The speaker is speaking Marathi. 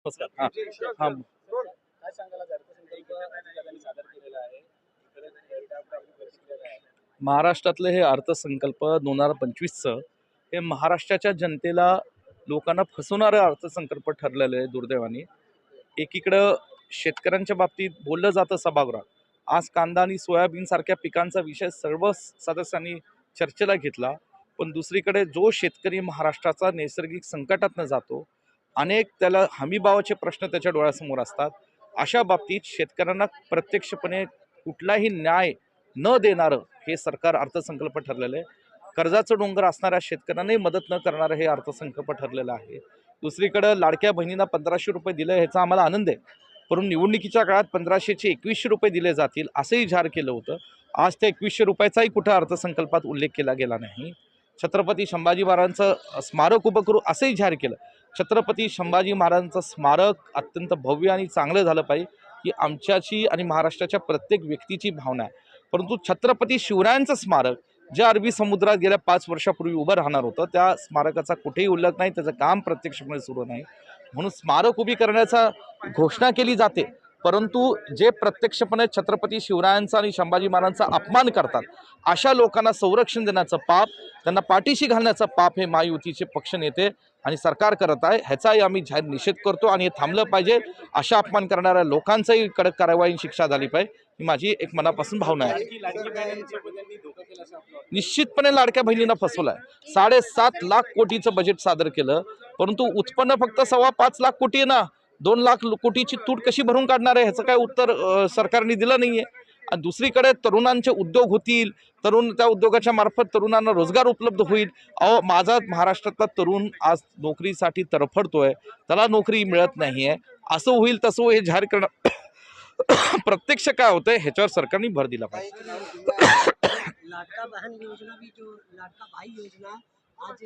नमस्कार. हां. हां. काय सांगाल आज अर्थसंकल्प राज्यपालांनी सादर केलेला आहे. इकडे त्यावर आपली प्रतिक्रिया काय आहे? महाराष्ट्रातलं हे अर्थसंकल्प 2025चं हे महाराष्ट्राच्या जनतेला, लोकांना फसवणारं अर्थसंकल्प ठरलेलं आहे दुर्दैवाने. एकीकडं शेतकऱ्यांच्या बाबतीत बोललं जातं सभागृहात. आज कांदा आणि सोयाबीन सारख्या पिकांचा विषय सर्व सदस्यांनी चर्चेला घेतला. पण दुसरीकडे जो शेतकरी महाराष्ट्राचा नैसर्गिक संकटातनं जातो, अनेक त्याला हमीभावाचे प्रश्न त्याच्या डोळ्यासमोर असतात. अशा बाबतीत शेतकऱ्यांना प्रत्यक्षपणे कुठलाही न्याय न देणारं हे सरकार अर्थसंकल्प ठरलेलं आहे. कर्जाचं डोंगर असणाऱ्या शेतकऱ्यांनाही मदत न करणारं हे अर्थसंकल्प ठरलेलं आहे. दुसरीकडं लाडक्या बहिणींना 1500 रुपये दिले, ह्याचा आम्हाला आनंद आहे. परंतु निवडणुकीच्या काळात 1500चे 2100 रुपये दिले जातील असंही जाहीर केलं होतं. आज त्या 2100 रुपयाचाही कुठं अर्थसंकल्पात उल्लेख केला गेला नाही. छत्रपती संभाजी महाराजांचं स्मारक उभं करू असंही जाहीर केलं. छत्रपती संभाजी महाराजांचं स्मारक अत्यंत भव्य आणि चांगलं झालं पाहिजे ही आमच्याची आणि महाराष्ट्राच्या प्रत्येक व्यक्तीची भावना आहे. परंतु छत्रपती शिवरायांचं स्मारक जे अरबी समुद्रात गेल्या 5 वर्षापूर्वी उभं राहणार होतं, त्या स्मारकाचा कुठेही उल्लेख नाही, त्याचं काम प्रत्यक्षपणे सुरू नाही. म्हणून स्मारक उभी करण्याचा घोषणा केली जाते, परंतु जे प्रत्यक्षपणे छत्रपती शिवरायांचा आणि संभाजी महाराजांचा अपमान करतात अशा लोकांना संरक्षण देण्याचं पाप, त्यांना पाठीशी घालण्याचं पाप हे महायुतीचे पक्ष नेते आणि सरकार करत आहे. ह्याचाही आम्ही जाहीर निषेध करतो आणि हे थांबलं पाहिजे. अशा अपमान करणाऱ्या लोकांचाही कडक कारवाई शिक्षा झाली पाहिजे ही माझी एक मनापासून भावना आहे. लाडकी बहिणींसोबत त्यांनी धोका केला असं आपलं वाटतं. निश्चितपणे लाडक्या बहिणींना फसवलाय. 7.5 लाख कोटीचं बजेट सादर केलं, परंतु उत्पन्न फक्त 5.25 लाख कोटी आहे ना. 2 लाख कोटीची तूट कशी भरून काढणार आहे ह्याचं काय उत्तर सरकारने दिलं नाहीये. आणि दुसरीकडे तरुणांचे उद्योग होतील, तरुण त्या उद्योगाच्या मार्फत तरुणांना रोजगार उपलब्ध होईल. अहो, माझा महाराष्ट्रातला तरुण आज नोकरीसाठी तरफडतोय, त्याला नोकरी मिळत नाहीये. असं होईल तसं होईल हे जाहीर करणं प्रत्यक्ष काय होतंय ह्याच्यावर सरकारने भर दिला पाहिजे. लाडका बहन योजना भी जो लाडका भाई योजना आज